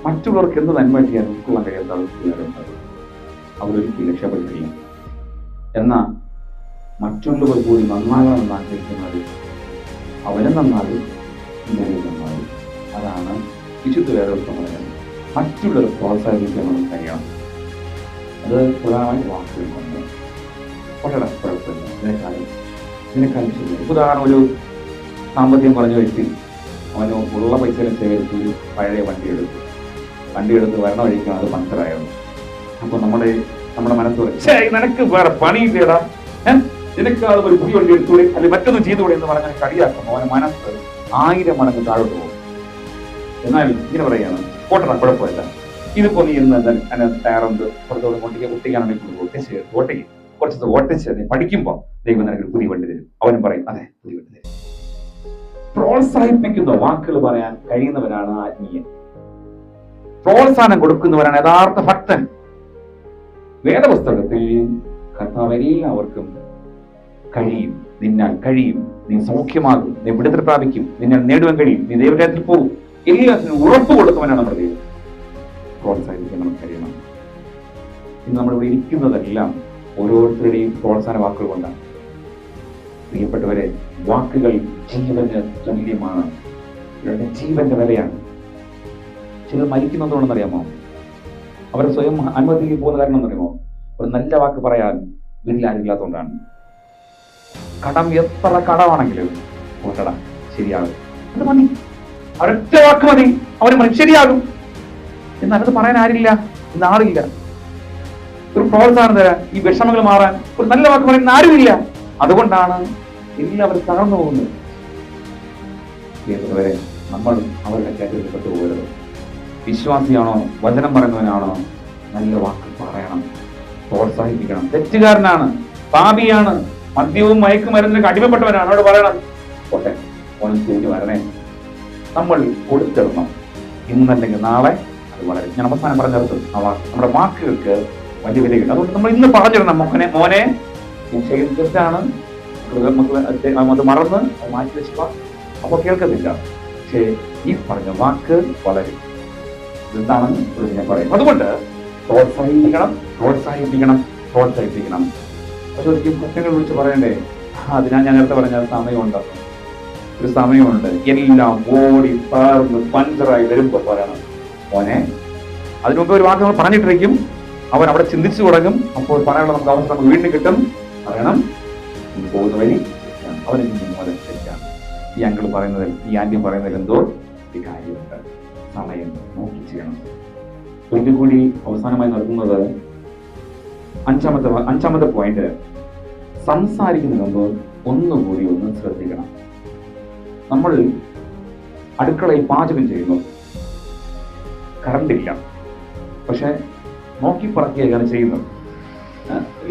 മറ്റുള്ളവർക്ക് എന്ത് നന്മ ചെയ്യാൻ ഉൾക്കൊള്ളാൻ കഴിയാത്ത അവസ്ഥകളുണ്ട്. അവരൊരിക്കലും രക്ഷപ്പെടുകയും എന്നാൽ മറ്റുള്ളവർ കൂടി നന്നാകണമെന്ന് ആഗ്രഹിക്കുന്നത് അവരും നന്നാകും, ഇവരും നന്നാകും. അതാണ് വിശുദ്ധ വേദോക്തം പറയുന്നത്. മറ്റുള്ളവർ പ്രോത്സാഹിപ്പിക്കാൻ നമുക്ക് കഴിയണം. അത് പ്രധാനമായിട്ട് വാക്കുകൾ കൊണ്ട് വളരെ കുഴപ്പമില്ല. ഇതിനെക്കാളും ശരിയാണ്. ഉദാഹരണം, ഒരു സാമ്പത്തികം കുറഞ്ഞ വ്യക്തി അവന് ഉള്ള പൈസ ശേഖരിച്ച് ഒരു പഴയ വണ്ടി എടുത്ത് വരണ വഴിക്കാണ് അത് പഞ്ചറായത്. അപ്പൊ നമ്മുടെ മനസ്സ് പറയും, നിനക്ക് വേറെ പണിയില്ലേടാ, നിനക്കാൾ ഒരു പുതിയ വണ്ടി എടുത്തൂടെ, അല്ലെങ്കിൽ മറ്റൊന്നും ചെയ്തുകൂടെ എന്ന് പറഞ്ഞാൽ കളിയാക്കുന്നു. അവന് മനസ്സ് 1000 മടങ്ങ് താഴോട്ട് പോകും. എന്നാൽ ഇങ്ങനെ പറയാണ്, പോട്ടണ കുഴപ്പമില്ല, ഇതിപ്പോ നീ ഇന്ന് ടയറുണ്ട് പുറത്തോട് പൊട്ടിക്കാണെങ്കിൽ കുറച്ച് ഓട്ടിച്ച് നീ പഠിക്കുമ്പോ ദൈവം നിനക്ക് പുതിയ വണ്ടി തരും. അവനും പറയും അതെ പുതിയ വണ്ടി തരും. പ്രോത്സാഹിപ്പിക്കുന്ന വാക്കുകൾ പറയാൻ കഴിയുന്നവരാണ് ആത്മീയൻ. പ്രോത്സാഹനം കൊടുക്കുന്നവരാണ് യഥാർത്ഥ ഭക്തൻ. വേദപുസ്തകത്തിൽ കർത്താവ് എല്ലാവർക്കും കഴിയും, നിന്നാൽ കഴിയും, നീ സൗഖ്യമാകും, നീ വിടുതൽ പ്രാപിക്കും, നിന്നെ നേടുവാൻ കഴിയും, നീ ദൈവരാജ്യത്തിൽ പോകും, എല്ലാത്തിനും ഉറപ്പ് കൊടുത്തവനാണ് നമ്മുടെ ദൈവം. പ്രോത്സാഹിപ്പിക്കാൻ നമുക്ക് കഴിയണം. ഇന്ന് നമ്മളിവിടെ ഇരിക്കുന്നതെല്ലാം ഓരോരുത്തരുടെയും പ്രോത്സാഹന വാക്കുകൾ കൊണ്ടാണ്. പ്രിയപ്പെട്ടവരെ, വാക്കുകൾ ജീവന് തുല്യമാണ്, ഇവരുടെ ജീവന്റെ വിലയാണ്. ചിലർ മരിക്കുന്നതുകൊണ്ടെന്നറിയാമോ? അവരെ സ്വയം അനുമതിക്ക് പോകുന്ന കാരണം എന്നറിയാമോ? ഒരു നല്ല വാക്ക് പറയാൻ വീട്ടിൽ ആരുമില്ലാത്തതുകൊണ്ടാണ്. കടം എത്ര കടമാണെങ്കിലും പോട്ടട ശരിയാകും, അത് മതി, ഒരൊറ്റ വാക്ക് മതി, അവന് ശരിയാകും. എന്നാൽ അത് പറയാൻ ആരില്ല, നാളില്ല. ഒരു പ്രോത്സാഹനം തരാൻ, ഈ വിഷമങ്ങൾ മാറാൻ ഒരു നല്ല വാക്ക് പറയുന്ന ആരുമില്ല. അതുകൊണ്ടാണ് എല്ലാവരും തകർന്നു പോകുന്നത്. വരെ നമ്മൾ അവരുടെ കാര്യത്തിൽപ്പെട്ടു പോകരുത്. വിശ്വാസിയാണോ, വചനം പറയുന്നവനാണോ, നല്ല വാക്ക് പറയണം, പ്രോത്സാഹിപ്പിക്കണം. തെറ്റുകാരനാണ്, പാപിയാണ്, മദ്യവും മയക്കുമരുന്നിനൊക്കെ അടിമപ്പെട്ടവനാണ്, അവരോട് പറയണം ഓട്ടെ ഓനും തിരിഞ്ഞു വരണേ. നമ്മൾ കൊടുത്തിടണം. ഇന്നല്ലെങ്കിൽ നാളെ അത് വളരെ. ഞാൻ അവസാനം പറഞ്ഞു നിർത്തും, നമ്മുടെ വാക്കുകൾക്ക് വലിയ വില കിട്ടും. അതുകൊണ്ട് നമ്മൾ ഇന്ന് പറഞ്ഞിടണം, മോനെ നീ ചെയ്യുന്നത് തെറ്റാണ്, അത് മറന്ന് മാറ്റി വെച്ച അപ്പൊ കേൾക്കത്തില്ല. പക്ഷേ ഈ പറഞ്ഞ വാക്ക് വളരെ എന്താണെന്ന് ഞാൻ പറയും. അതുകൊണ്ട് പ്രോത്സാഹിപ്പിക്കണം. പക്ഷെ ഒരിക്കലും കുറ്റങ്ങൾ വിളിച്ച് പറയണ്ടേ, അതിനാ ഞാൻ നേരത്തെ പറഞ്ഞ സമയമുണ്ടെന്ന്. ഒരു സമയമുണ്ട്, എല്ലാം ഓടി തകർന്ന് പഞ്ചറായി വരുമ്പോ പറയണം മോനെ. അതിനു മുമ്പ് ഒരു വാക്ക് നമ്മൾ പറഞ്ഞിട്ടിരിക്കും, അവൻ അവിടെ ചിന്തിച്ചു തുടങ്ങും. അപ്പോൾ പറയാനുള്ള നമുക്ക് അവസരം നമുക്ക് വീണ്ടും കിട്ടും. പറയണം പോകുന്ന വഴി അവനെ തെറ്റാണ്. ഈ അങ്കിൾ പറയുന്നതിൽ, ഈ ആന്റി പറയുന്നതിൽ എന്തോ ഒരു കാര്യമുണ്ട്. സമയം നോക്കി ചെയ്യണം. ഒരിക്കൽ കൂടി അവസാനമായി നടത്തുന്നത് അഞ്ചാമത്തെ പോയിന്റ്, സംസാരിക്കുന്നതിന് മുമ്പ് ഒന്നുകൂടി ഒന്ന് ശ്രദ്ധിക്കണം. നമ്മൾ അടുക്കളയിൽ പാചകം ചെയ്യുന്നു, കറണ്ടില്ല, പക്ഷെ നോക്കി പറക്കിയാണ് ചെയ്യുന്നത്.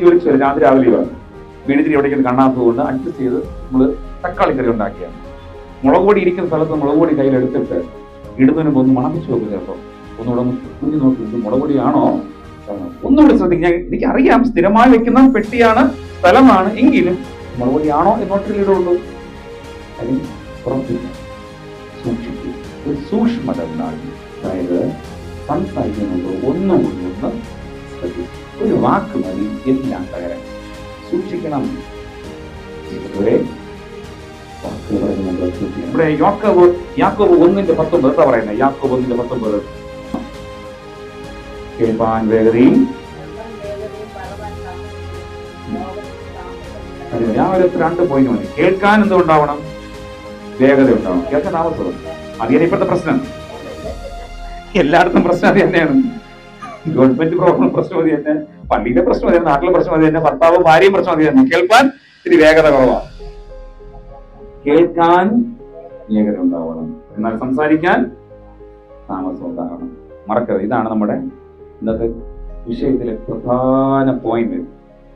വിളിച്ചു രാവിലെ വീടിന് എവിടേക്കും കാണാത്തതുകൊണ്ട് അഡ്ജസ്റ്റ് ചെയ്ത് നമ്മൾ തക്കാളി കറി ഉണ്ടാക്കിയാണ്. മുളക് പൊടി ഇരിക്കുന്ന സ്ഥലത്ത് മുളക് പൊടി കയ്യിലെടുത്തിട്ട് ഇടുന്നതിന് ഒന്ന് മണപ്പിച്ചു വെക്കും. ചിലപ്പോൾ ഒന്നുകൂടെ കുഞ്ഞു നോക്കി മുളക് പൊടിയാണോ, ഒന്നുകൂടി ശ്രദ്ധിക്കുക. എനിക്കറിയാം സ്ഥിരമായി വെക്കുന്ന പെട്ടിയാണ്, സ്ഥലമാണ്, എങ്കിലും മുളക് പൊടിയാണോ എന്നോട്ടിലിടുള്ളൂ. അതിന് പുറത്തില്ല. സൂക്ഷിക്കുക. ഒരു സൂക്ഷ്മത ഉണ്ടാകും. അതായത് സംസാരിക്കുന്നത് ഒന്നുകൂടി ഒന്ന് ശ്രദ്ധിക്കും. ഒരു വാക്ക് മതി എല്ലാം തകരാൻ. സൂക്ഷിക്കണം. ഇവിടെ യാക്കോബ് 1:19 എന്താ പറയുന്നത്? യാക്കോബ് 1:19 കേൾപ്പാൻ വേഗതയും ഞാൻ ഒരു 2 പോയിന്റ് മതി. കേൾക്കാൻ എന്തുണ്ടാവണം? വേഗത ഉണ്ടാവണം. കേൾക്കാൻ താമസം. അതിന് ഇപ്പോഴത്തെ പ്രശ്നം. എല്ലായിടത്തും പ്രശ്നം അത് തന്നെയാണ്. ഗവൺമെന്റ് പ്രോബ്ലം പ്രശ്നം അത് തന്നെ, പള്ളിയിലെ പ്രശ്നം അത് തന്നെ, നാട്ടിലെ പ്രശ്നം അത് തന്നെ, ഭർത്താവ് ഭാര്യയും പ്രശ്നം അത് തന്നെ. കേൾക്കാൻ ഇത്തിരി വേഗത കുറവാണ്. കേൾക്കാൻ വേഗത ഉണ്ടാവണം, എന്നാൽ സംസാരിക്കാൻ താമസം ഉണ്ടാകണം. മറക്കരുത്. ഇതാണ് നമ്മുടെ ഇന്നത്തെ വിഷയത്തിലെ പ്രധാന പോയിന്റ്.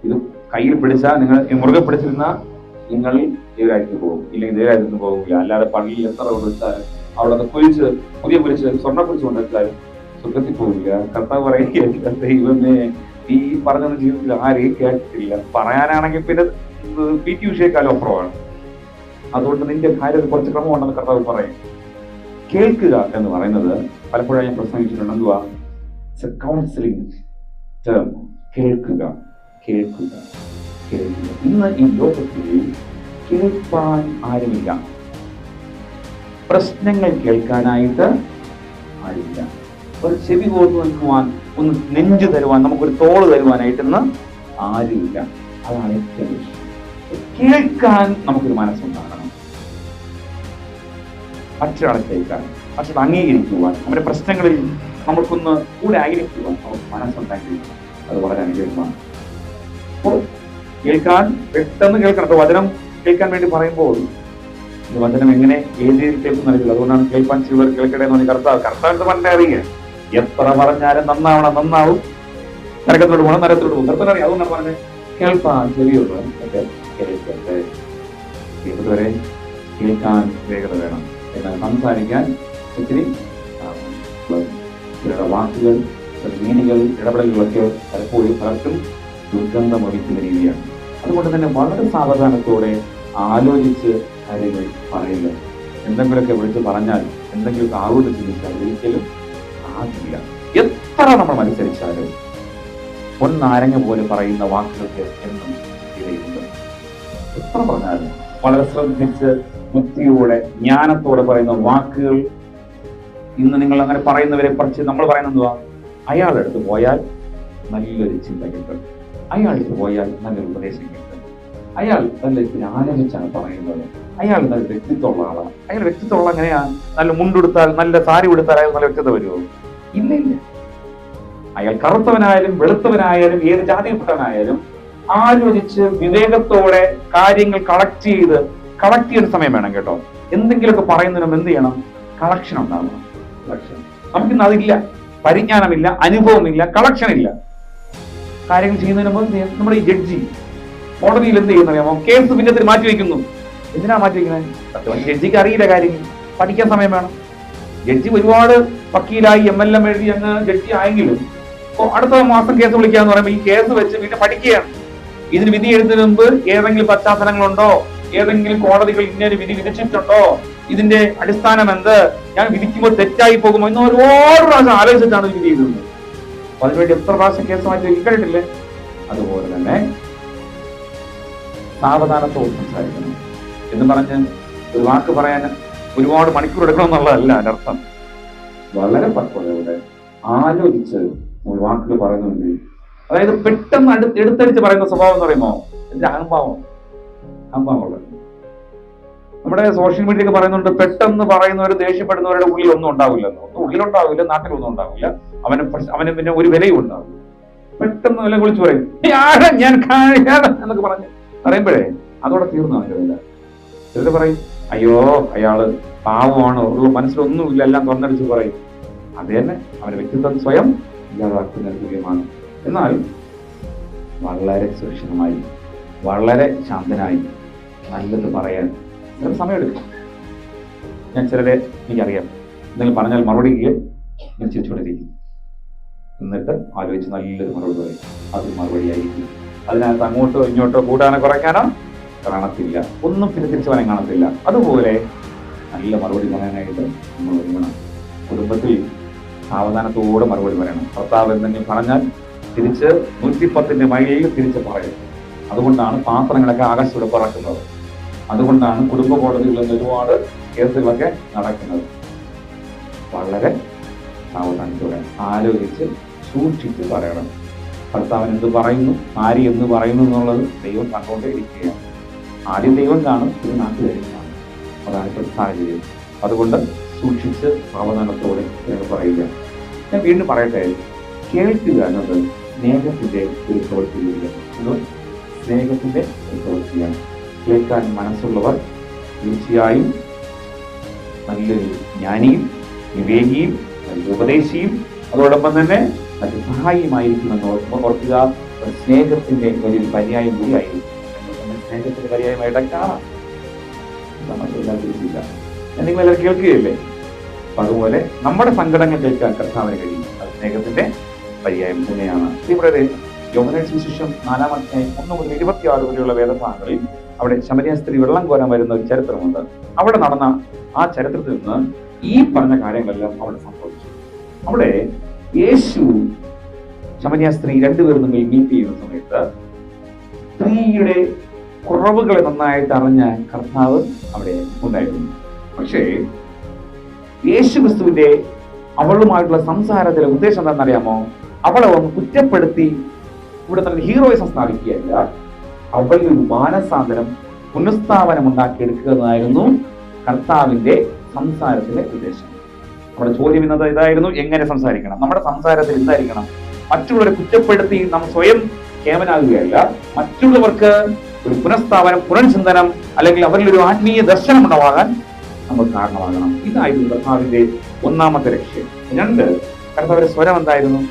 ഇത് കയ്യിൽ പിടിച്ചാൽ, നിങ്ങൾ മുറുകെ പിടിച്ചിരുന്ന നിങ്ങൾ ഏതായിട്ട് പോകും, ഇല്ലെങ്കിൽ ഏതായിട്ട് പോകില്ല. അല്ലാതെ പള്ളിയിൽ എത്ര വിളിച്ചാലും അവിടെ കുരിച്ച് പുതിയ കുരിച്ച് സ്വർണ്ണ കുരിച്ച് കൊണ്ടുവച്ചാലും സുഖത്തിൽ പോകില്ല. കർത്താവ് പറയുക, ദൈവമേ ഈ പറഞ്ഞൊന്നും ജീവിതത്തിൽ ആരെയും കേട്ടിട്ടില്ല. പറയാനാണെങ്കിൽ പിന്നെ PT ഉഷയേക്കാളും അപ്പുറമാണ്. അതുകൊണ്ട് നിന്റെ കാര്യത്തിൽ കുറച്ച് ക്രമമുണ്ടെന്ന് കർത്താവ് പറയും. കേൾക്കുക എന്ന് പറയുന്നത് പലപ്പോഴും ഞാൻ പ്രസംഗിച്ചിട്ടുണ്ട്. എന്തുവാ? Counselling term. കേൾക്കുക, കേൾക്കുക, കേൾക്കുക. ഇന്ന് ഈ ലോകത്തിൽ കേൾപ്പാൻ ആരുമില്ല. പ്രശ്നങ്ങൾ കേൾക്കാനായിട്ട് ആരുമില്ല. ഒരു ചെവി കോർത്ത് നിൽക്കുവാൻ, ഒന്ന് നെഞ്ചു തരുവാൻ, നമുക്കൊരു തോള് തരുവാനായിട്ട് ഇന്ന് ആരുമില്ല. അതാണ് ഏറ്റവും വിഷയം. കേൾക്കാൻ നമുക്കൊരു മനസ്സുണ്ടാകണം. മറ്റൊരാളെ കേൾക്കാൻ, മറ്റൊരു അംഗീകരിക്കുവാൻ, നമ്മുടെ പ്രശ്നങ്ങളിൽ നമുക്കൊന്ന് കൂടെ ആയിരിക്കുവാൻ നമുക്ക് മനസ്സുണ്ടാക്കി. അത് വളരെ അനുഗ്രഹമാണ്. അപ്പോൾ കേൾക്കാൻ പെട്ടെന്ന് കേൾക്കണം. വചനം കേൾക്കാൻ വേണ്ടി പറയുമ്പോൾ വചനം എങ്ങനെ ഏത് രീതിയിൽ കേൾക്കുന്ന അറിയില്ല. അതുകൊണ്ടാണ് കേൾപ്പാൻ ചിലർ കേൾക്കട്ടെ എന്ന് പറഞ്ഞ് കർത്താവിന്റെ പണ്ടേ അറിയുക. എത്ര പറഞ്ഞാലും നന്നാവും. നരകത്തോട് പോകണം, നരകത്തോട് പോകും. കർത്താവ് അറിയാം. അതുകൊണ്ടാണ് പറഞ്ഞത് കേൾപ്പാൻ ചെറിയുള്ളവർ കേൾക്കട്ടെ. ഇതുവരെ കേൾക്കാൻ വേഗത വേണം, എന്നാൽ സംസാരിക്കാൻ ഒത്തിരി ചിലരുടെ വാക്കുകൾ, രീതികൾ, ഇടപെടലുകളൊക്കെ പലപ്പോഴും പലർക്കും ദുർഗന്ധം വഹിക്കുന്ന രീതിയാണ്. അതുകൊണ്ട് തന്നെ വളരെ സാവധാനത്തോടെ ആലോചിച്ച് കാര്യങ്ങൾ പറയുക. എന്തെങ്കിലുമൊക്കെ വിളിച്ച് പറഞ്ഞാൽ, എന്തെങ്കിലുമൊക്കെ ആവോട് ചിന്തിച്ചാൽ ഒരിക്കലും ആകില്ല. എത്ര നമ്മൾ മത്സരിച്ചാലും പൊന്നാരങ്ങ പോലെ പറയുന്ന വാക്കുകൾക്ക് എന്നും വിലയുണ്ട്. എത്ര പറഞ്ഞാലും വളരെ ശ്രദ്ധിച്ച് ബുദ്ധിയോടെ ജ്ഞാനത്തോടെ പറയുന്ന വാക്കുകൾ. ഇന്ന് നിങ്ങൾ അങ്ങനെ പറയുന്നവരെ പറിച്ച് നമ്മൾ പറയുന്നതുവാ? അയാളുടെ അടുത്ത് പോയാൽ നല്ലൊരു ചിന്ത കിട്ടും, അയാൾക്ക് പോയാൽ നല്ലൊരു ഉപദേശം കിട്ടും, അയാൾ നല്ല ആലോചിച്ചാണ് പറയുന്നത്, അയാൾ നല്ല വ്യക്തിത്വമുള്ള ആളാണ്, അയാൾ വ്യക്തിത്വമുള്ള അങ്ങനെയാണ്. നല്ല മുണ്ടെടുത്താൽ, നല്ല സാരി ഉടുത്താൽ അയാൾ നല്ല വ്യക്തിത്വം വരുമോ? ഇല്ല. അയാൾ കറുത്തവനായാലും വെളുത്തവനായാലും ഏത് ജാതിയിൽപ്പെട്ടവനായാലും ആലോചിച്ച് വിവേകത്തോടെ കാര്യങ്ങൾ കളക്ട് ചെയ്യുന്ന സമയം വേണം കേട്ടോ. എന്തെങ്കിലുമൊക്കെ പറയുന്നതിനും എന്ത് ചെയ്യണം? കളക്ഷൻ ഉണ്ടാവണം. നമുക്കിന്ന് അതില്ല, പരിജ്ഞാനമില്ല, അനുഭവമില്ല, കളക്ഷൻ ഇല്ല. കാര്യങ്ങൾ ചെയ്യുന്നതിന് മുമ്പ് നമ്മുടെ ഈ ജഡ്ജി കോടതിയിൽ എന്ത് ചെയ്യുന്നറിയാമോ? കേസ് ഭിന്നത്തിൽ മാറ്റിവെക്കുന്നു. എന്തിനാ മാറ്റിവെക്കുന്നത്? ജഡ്ജിക്ക് അറിയില്ല കാര്യങ്ങൾ, പഠിക്കാൻ സമയം വേണം. ജഡ്ജി ഒരുപാട് വക്കീലായി MLM എഴുതി അങ്ങ് ജഡ്ജി ആയെങ്കിലും അടുത്ത മാസം കേസ് വിളിക്കാന്ന് പറയുമ്പോൾ ഈ കേസ് വെച്ച് പിന്നെ പഠിക്കുകയാണ്. ഇതിന് വിധി എഴുതുന്നതിന് മുമ്പ് ഏതെങ്കിലും പശ്ചാത്തലങ്ങളുണ്ടോ, ഏതെങ്കിലും കോടതികൾ ഇന്നൊരു വിധി വിധിച്ചിട്ടുണ്ടോ, ഇതിന്റെ അടിസ്ഥാനം എന്ത്, ഞാൻ വിധിക്കുമ്പോൾ തെറ്റായി പോകുമോ എന്ന് ഒരുപാട് പ്രാവശ്യം ആലോചിച്ചിട്ടാണ് വിധി എഴുതുന്നത്. അപ്പൊ അതിനുവേണ്ടി എത്ര പ്രാവശ്യം കേസ് മാറ്റി കേട്ടിട്ടില്ലേ? അതുപോലെ തന്നെ സാവധാനത്തോട് സംസാരിക്കണം എന്ന് പറഞ്ഞ് ഒരു വാക്ക് പറയാൻ ഒരുപാട് മണിക്കൂർ എടുക്കണം എന്നുള്ളതല്ല അതിന്റെ അർത്ഥം. വളരെ പക്വതയോടെ ആലോചിച്ച് ഒരു വാക്കുകൾ പറയുന്നുണ്ട്. അതായത് പെട്ടെന്ന് എടുത്തടിച്ച് പറയുന്ന സ്വഭാവം എന്ന് പറയുമ്പോ എന്റെ അഹംഭാവമുള്ളത്. നമ്മുടെ സോഷ്യൽ മീഡിയയൊക്കെ പറയുന്നുണ്ട്, പെട്ടെന്ന് പറയുന്നവർ ദേഷ്യപ്പെടുന്നവരുടെ ഉള്ളിൽ ഒന്നും ഉണ്ടാവില്ലെന്നോ. ഒന്നും ഉള്ളിലുണ്ടാവില്ല, നാട്ടിലൊന്നും ഉണ്ടാവില്ല, അവന് പിന്നെ ഒരു വിലയും ഉണ്ടാവില്ല. പെട്ടെന്ന് വില വിളിച്ചു പറയും, ഞാൻ എന്നൊക്കെ പറഞ്ഞ് പറയുമ്പോഴേ അതോടെ തീർന്നു അവന്റെ വില. ചിലർ പറയും, അയ്യോ അയാള് പാവമാണ്, മനസ്സിലൊന്നുമില്ല, എല്ലാം തുറന്നടിച്ച് പറയും. അത് തന്നെ അവന്റെ വ്യക്തിത്വം സ്വയം ഇല്ലാതാക്കുന്ന തുല്യമാണ്. എന്നാൽ വളരെ സുരക്ഷിതമായി, വളരെ ശാന്തനായി നല്ലത് പറയാൻ ചില സമയമെടുക്കും. ഞാൻ ചിലരെ എനിക്കറിയാം, എന്തെങ്കിലും പറഞ്ഞാൽ മറുപടിക്ക് ഇങ്ങനെ ചിരിച്ചുകൊണ്ടിരിക്കും. എന്നിട്ട് ആലോചിച്ച് നല്ലൊരു മറുപടി പറയും. അത് മറുപടിയായിരിക്കും. അതിനകത്ത് അങ്ങോട്ടോ ഇങ്ങോട്ടോ കൂട്ടാനോ കുറയ്ക്കാനോ കാണത്തില്ല. ഒന്നും പിന്നെ തിരിച്ചു പറയാൻ കാണത്തില്ല. അതുപോലെ നല്ല മറുപടി പറയാനായിട്ട് നമ്മൾ ഒരുങ്ങണം. കുടുംബത്തിൽ സാവധാനത്തോടെ മറുപടി പറയണം. ഭർത്താവ് എന്തെങ്കിലും പറഞ്ഞാൽ തിരിച്ച് 110 മൈലിൽ തിരിച്ച് പറയും. അതുകൊണ്ടാണ് പാത്രങ്ങളൊക്കെ ആകാശത്തോടെ പറക്കുന്നത്. അതുകൊണ്ടാണ് കുടുംബ കോടതികളിൽ ഒരുപാട് കേസുകളൊക്കെ നടക്കുന്നത്. വളരെ സാവധാനത്തോടെ ആലോചിച്ച് സൂക്ഷിച്ച് പറയണം. ഭർത്താവൻ എന്ത് പറയുന്നു, ഭാര്യ എന്ത് പറയുന്നു എന്നുള്ളത് ദൈവം കണ്ടുകൊണ്ടേ ഇരിക്കുകയാണ്. ആദ്യം ദൈവം കാണും, ഇത് നാട്ടുകാരും കാണും. അതാണ് ഇപ്പോഴത്തെ സാഹചര്യം. അതുകൊണ്ട് സൂക്ഷിച്ച് സാവധാനത്തോടെ പറയുക. ഞാൻ വീണ്ടും പറയട്ടെ, കേൾക്കുക എന്നത് സ്നേഹത്തിന്റെ ഒരു പ്രവൃത്തിയാണ്. സ്നേഹത്തിന്റെ ഒരു പ്രവൃത്തിയാണ്. കേൾക്കാൻ മനസ്സുള്ളവർ തീർച്ചയായും നല്ലൊരു ജ്ഞാനിയും വിവേകിയും നല്ലൊരു ഉപദേശിയും അതോടൊപ്പം തന്നെ മറ്റു സഹായിയുമായിരിക്കുമെന്ന് ഓർക്കുക. സ്നേഹത്തിന്റെ വലിയൊരു പര്യായം കൂടിയായിരിക്കും. സ്നേഹത്തിന്റെ പര്യായമായിട്ട് കാണാം. നിങ്ങൾ എല്ലാവരും കേൾക്കുകയല്ലേ? അപ്പൊ അതുപോലെ നമ്മുടെ സങ്കടങ്ങൾ കേൾക്കാൻ കർത്താവിന് കഴിയും. അത് സ്നേഹത്തിന്റെ പര്യായം തന്നെയാണ്. ഇവിടെ യോഹന്നാൻ സുവിശേഷം 4-ാം അധ്യായം 1 മുതൽ 26 വരെയുള്ള വേദഭാഗങ്ങളിൽ അവിടെ ശമരിയ സ്ത്രീ വെള്ളം കോരാൻ വരുന്ന ഒരു ചരിത്രമുണ്ട്. അവിടെ നടന്ന ആ ചരിത്രത്തിൽ നിന്ന് ഈ പറഞ്ഞ കാര്യങ്ങളെല്ലാം അവിടെ സംഭവിച്ചു. അവിടെ യേശു ശമരിയ സ്ത്രീ രണ്ടുപേരും തമ്മിൽ മീറ്റ് ചെയ്യുന്ന സമയത്ത് സ്ത്രീയുടെ കുറവുകളെ നന്നായിട്ട് അറിഞ്ഞ കർത്താവ് അവിടെ ഉണ്ടായിരുന്നു. പക്ഷേ യേശു ക്രിസ്തുവിന്റെ അവളുമായിട്ടുള്ള സംസാരത്തിലെ ഉദ്ദേശം എന്താണെന്നറിയാമോ? അവളെ ഒന്ന് കുറ്റപ്പെടുത്തി ഇവിടെ തന്നെ ഹീറോയിസം സ്ഥാപിക്കുകയല്ല, അവളിൽ ഒരു മാനസാന്തരം പുനഃസ്ഥാപനം ഉണ്ടാക്കിയെടുക്കുക എന്നതായിരുന്നു കർത്താവിന്റെ സംസാരത്തിലെ ഉദ്ദേശം. നമ്മുടെ ചോദ്യം ഇന്നത് ഇതായിരുന്നു: എങ്ങനെ സംസാരിക്കണം? നമ്മുടെ സംസാരത്തിൽ എന്തായിരിക്കണം? മറ്റുള്ളവരെ കുറ്റപ്പെടുത്തി നാം സ്വയം കേവനാകുകയല്ല, മറ്റുള്ളവർക്ക് ഒരു പുനഃസ്ഥാപനം, പുനർചിന്തനം, അല്ലെങ്കിൽ അവരിലൊരു ആത്മീയ ദർശനം ഉണ്ടാവാൻ നമ്മൾ കാരണമാകണം. ഇതായിരുന്നു കർത്താവിന്റെ ഒന്നാമത്തെ ലക്ഷ്യം. 2, കർത്താവിന്റെ സ്വരം എന്തായിരുന്നു?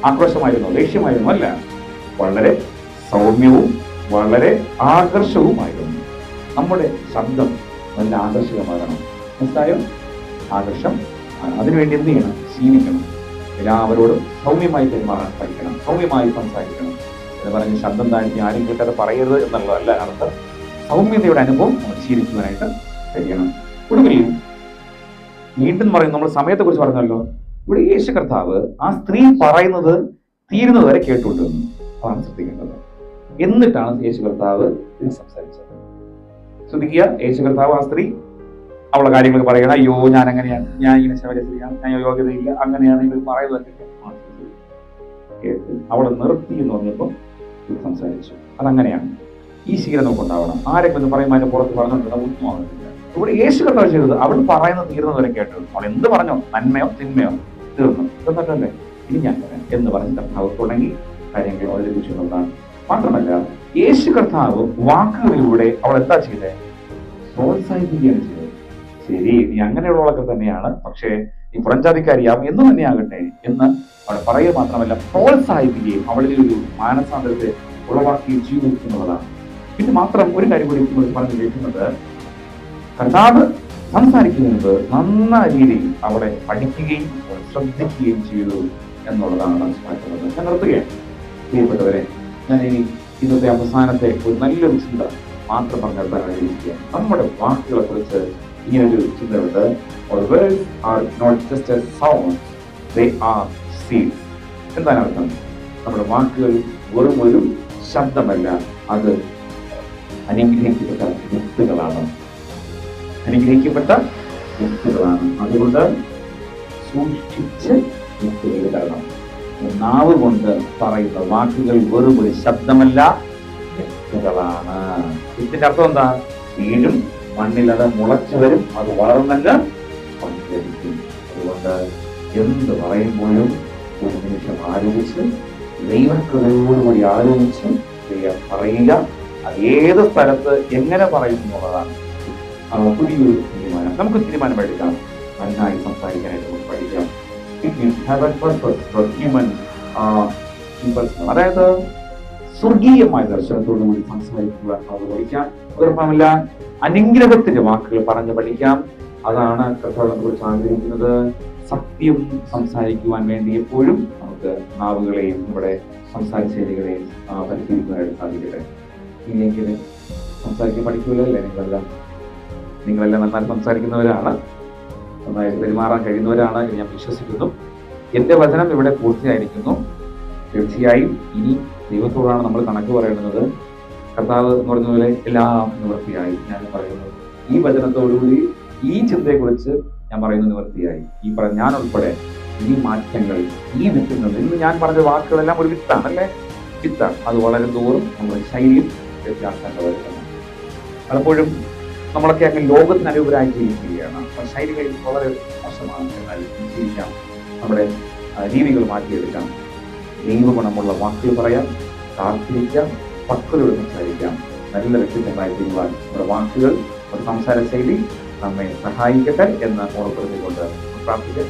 ആക്രോശമായിരുന്നു, ദേഷ്യമായിരുന്നു? അല്ല, വളരെ സൗമ്യവും വളരെ ആകർഷവുമായിരുന്നു. നമ്മുടെ ശബ്ദം നല്ല ആകർഷകമാകണം. മനസ്സിലായോ? ആകർഷം. അതിനുവേണ്ടി എന്ത് ചെയ്യണം? ശീലിക്കണം. എല്ലാവരോടും സൗമ്യമായി പെരുമാറാൻ പഠിക്കണം, സൗമ്യമായി സംസാരിക്കണം എന്ന് പറഞ്ഞ് ശബ്ദം താഴ്ത്തി ആരും കേട്ടത് പറയരുത് എന്നുള്ളതല്ല അർത്ഥം. സൗമ്യതയുടെ അനുഭവം നമ്മൾ ശീലിക്കുവാനായിട്ട് കഴിയണം. ഒടുവിൽ വീണ്ടും പറയും, നമ്മൾ സമയത്തെ കുറിച്ച് പറഞ്ഞല്ലോ. ഇവിടെ യേശു കർത്താവ് ആ സ്ത്രീ പറയുന്നത് തീരുന്നത് വരെ കേട്ടുകൊണ്ടിരുന്നു. അതാണ് ശ്രദ്ധിക്കേണ്ടത്. എന്നിട്ടാണ് യേശു കർത്താവ് സംസാരിച്ചത്. ശ്രദ്ധിക്കുക, യേശു കർത്താവ് ആ സ്ത്രീ അവളെ കാര്യങ്ങളൊക്കെ പറയണം. അയ്യോ, ഞാൻ അങ്ങനെയാണ്, ഞാൻ ഇങ്ങനെ ശബരി സ്ത്രീയാണ്, ഞാൻ യോഗ്യതയില്ല, അങ്ങനെയാണ് ഇവർ പറയുന്നത് കേട്ട് അവളെ നിർത്തി എന്ന് പറഞ്ഞപ്പോൾ സംസാരിച്ചു. അതങ്ങനെയാണ്. ഈ ശീലം നമുക്ക് ഉണ്ടാവണം. ആരൊക്കെ ഒന്ന് പറയുമ്പോൾ അതിന്റെ പുറത്ത് പറഞ്ഞുകൊണ്ടിരുന്ന ഒന്നും ആകുന്നില്ല. ഇവിടെ യേശു കർത്താവ് ചെയ്തത് അവൾ പറയുന്നത് തീർന്നവരെ കേട്ടു. അവൾ എന്ത് പറഞ്ഞോ, നന്മയോ തിന്മയോ, തീർന്നു. എന്നിട്ടല്ലേ ഇനി ഞാൻ പറയാം എന്ന് പറഞ്ഞ് കർത്താവ് തുടങ്ങി കാര്യങ്ങൾ അവതരിപ്പിച്ചുകൊണ്ടാണ്. മാത്രമല്ല, യേശു കർത്താവ് വാക്കുകളിലൂടെ അവൾ എന്താ ചെയ്തേ? പ്രോത്സാഹിപ്പിക്കുകയാണ് ചെയ്തത്. ശരി, നീ അങ്ങനെയുള്ളവളൊക്കെ തന്നെയാണ്, പക്ഷേ നീ പുറംജാതിക്കാരിയാവും എന്ന് തന്നെയാകട്ടെ എന്ന് അവിടെ പറയുക മാത്രമല്ല, പ്രോത്സാഹിപ്പിക്കുകയും അവളിൽ ഒരു മാനസാന്തരത്തെ ഉളവാക്കുകയും ചെയ്തു എന്നുള്ളതാണ്. പിന്നെ മാത്രം ഒരു കാര്യം കൂടി പറഞ്ഞു കേൾക്കുന്നത്, കർത്താവ് സംസാരിക്കുന്നത് നന്നായ രീതിയിൽ അവിടെ പഠിക്കുകയും ശ്രദ്ധിക്കുകയും ചെയ്തു എന്നുള്ളതാണ് മനസ്സിലാക്കുന്നത്. ഞാൻ നിർത്തുകയാണ്. പ്രിയപ്പെട്ടവരെ, ഞാൻ ഇനി ഇന്നത്തെ അവസാനത്തെ ഒരു നല്ലൊരു ചിന്ത മാത്രം പറഞ്ഞു നിർത്താനായിരിക്കുക. നമ്മുടെ വാക്കുകളെ കുറിച്ച് ഇങ്ങനൊരു ചിന്തയുണ്ട്. Words are not just a sound, they are seeds. എന്താണ് അർത്ഥം? നമ്മുടെ വാക്കുകൾ വെറും ഒരു ശബ്ദമല്ല, അത് അനുഗ്രഹിക്കപ്പെട്ട വിത്തുകളാണ്. അനുഗ്രഹിക്കപ്പെട്ട വിത്തുകളാണ്. അതുകൊണ്ട് സൂക്ഷിച്ച് വിത്തുകൾ തരണം. നാവ് കൊണ്ട് പറയുന്ന വാക്കുകൾ വെറും ഒരു ശബ്ദമല്ല, വിത്തുകളാണ്. വിത്തിന്റെ അർത്ഥം എന്താ? വീഴും, മണ്ണിൽ അത് മുളച്ചു വരും, അത് വളർന്നല്ല പങ്കെടുക്കും. അതുകൊണ്ട് എന്ത് പറയുമ്പോഴും ഒരു നിമിഷം ആലോചിച്ച്, ദൈവകൃപയോടുകൂടി ആലോചിച്ച് പറയുക. അത് ഏത് സ്ഥലത്ത് എങ്ങനെ പറയുന്നു എന്നുള്ളതാണ് പുതിയൊരു തീരുമാനം. നമുക്ക് തീരുമാനം എടുക്കാം. നന്നായി സംസാരിക്കാനായിട്ട് നമുക്ക് പഠിക്കാം. അതായത് സ്വർഗീയമായ ദർശനത്തോടുകൂടി സംസാരിക്കുക അത് പഠിക്കാം. അതോടൊപ്പമല്ല, അനുഗ്രഹത്തിന്റെ വാക്കുകൾ പറഞ്ഞ് പഠിക്കാം. അതാണ് കർത്താവിനെ കുറിച്ച് ആഗ്രഹിക്കുന്നത്. സത്യം സംസാരിക്കുവാൻ വേണ്ടി എപ്പോഴും നമുക്ക് നാവുകളെയും നമ്മുടെ സംസാര ശൈലികളെയും പരിശീലിക്കുവാനായിട്ട് സാധിക്കട്ടെ. ഇല്ലെങ്കിൽ സംസാരിക്കാൻ പഠിക്കൂലല്ലേ നിങ്ങളെല്ലാം നന്നായി സംസാരിക്കുന്നവരാണ്, നന്നായിട്ട് പെരുമാറാൻ കഴിയുന്നവരാണ് എന്ന് ഞാൻ വിശ്വസിക്കുന്നു. എന്റെ വചനം ഇവിടെ പൂർത്തിയായിരിക്കുന്നു. തീർച്ചയായും ഇനി ദൈവത്തോടാണ് നമ്മൾ കണക്ക് പറയുന്നത്. കർത്താവ് എന്ന് പറഞ്ഞ പോലെ എല്ലാം നിവൃത്തിയായി. ഞാൻ പറയുന്നത് ഈ വചനത്തോടുകൂടി ഈ ചിന്തയെക്കുറിച്ച് ഞാൻ പറയുന്നത് നിവൃത്തിയായി. ഈ ഞാൻ ഉൾപ്പെടെ ഈ മാറ്റങ്ങൾ, ഈ വിത്തുകൾ, ഇന്ന് ഞാൻ പറഞ്ഞ വാക്കുകളെല്ലാം ഒരു വിത്താണ് അല്ലേ? വിത്താണ്. അത് വളരെ തോറും നമ്മുടെ ശൈലിയിൽ വ്യത്യാസങ്ങൾ വരുന്നത്. പലപ്പോഴും നമ്മളൊക്കെ അങ്ങ് ലോകത്തിന് അനുകൂലമായി ജീവിക്കുകയാണ്. ശൈലികൾ വളരെ മോശമാണ്. എന്നാൽ ജീവിക്കാം, നമ്മുടെ രീതികൾ മാറ്റിയെടുക്കാം, ദൈവഗുണമുള്ള വാക്കുകൾ പറയാം, പ്രാർത്ഥിക്കാം, പക്വതയോട് സംസാരിക്കാം, നല്ല വ്യക്തിത്വമായി തീരുവാൻ നമ്മുടെ വാക്കുകൾ, നമ്മുടെ സംസാര ശൈലി നമ്മെ സഹായിക്കട്ടെ എന്ന് ഓർപ്പെടുത്തിക്കൊണ്ട് പ്രാർത്ഥിക്കാം.